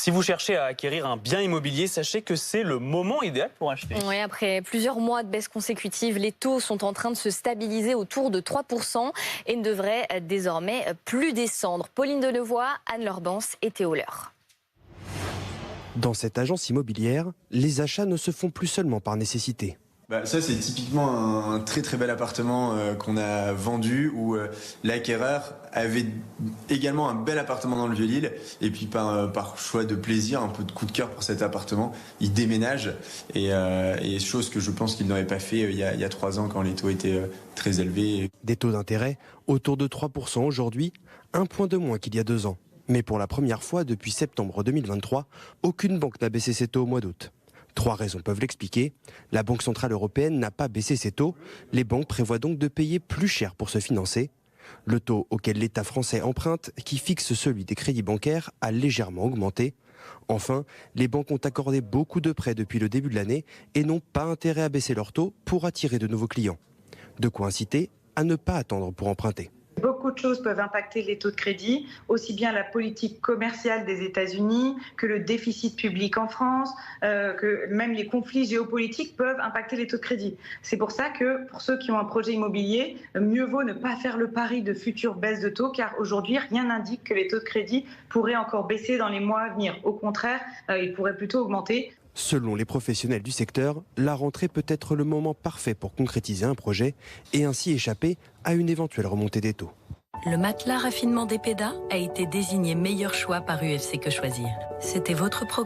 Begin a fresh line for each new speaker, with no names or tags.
Si vous cherchez à acquérir un bien immobilier, sachez que c'est le moment idéal pour acheter.
Oui, après plusieurs mois de baisse consécutive, les taux sont en train de se stabiliser autour de 3% et ne devraient désormais plus descendre. Pauline Delevoye, Anne Lorbance et Théo Leur.
Dans cette agence immobilière, les achats ne se font plus seulement par nécessité.
Ça, c'est typiquement un très très bel appartement qu'on a vendu où l'acquéreur avait également un bel appartement dans le Vieux-Lille et puis par choix de plaisir, un peu de coup de cœur pour cet appartement, il déménage et chose que je pense qu'il n'aurait pas fait il y a 3 ans quand les taux étaient très élevés.
Des taux d'intérêt autour de 3% aujourd'hui, un point de moins qu'il y a 2 ans. Mais pour la première fois depuis septembre 2023, aucune banque n'a baissé ses taux au mois d'août. 3 raisons peuvent l'expliquer. La Banque Centrale Européenne n'a pas baissé ses taux. Les banques prévoient donc de payer plus cher pour se financer. Le taux auquel l'État français emprunte, qui fixe celui des crédits bancaires, a légèrement augmenté. Enfin, les banques ont accordé beaucoup de prêts depuis le début de l'année et n'ont pas intérêt à baisser leurs taux pour attirer de nouveaux clients. De quoi inciter à ne pas attendre pour emprunter.
Beaucoup de choses peuvent impacter les taux de crédit, aussi bien la politique commerciale des États-Unis que le déficit public en France, que même les conflits géopolitiques peuvent impacter les taux de crédit. C'est pour ça que pour ceux qui ont un projet immobilier, mieux vaut ne pas faire le pari de futures baisses de taux, car aujourd'hui rien n'indique que les taux de crédit pourraient encore baisser dans les mois à venir. Au contraire, ils pourraient plutôt augmenter.
Selon les professionnels du secteur, la rentrée peut être le moment parfait pour concrétiser un projet et ainsi échapper à une éventuelle remontée des taux.
Le matelas raffinement d'Epeda a été désigné meilleur choix par UFC Que Choisir. C'était votre programme.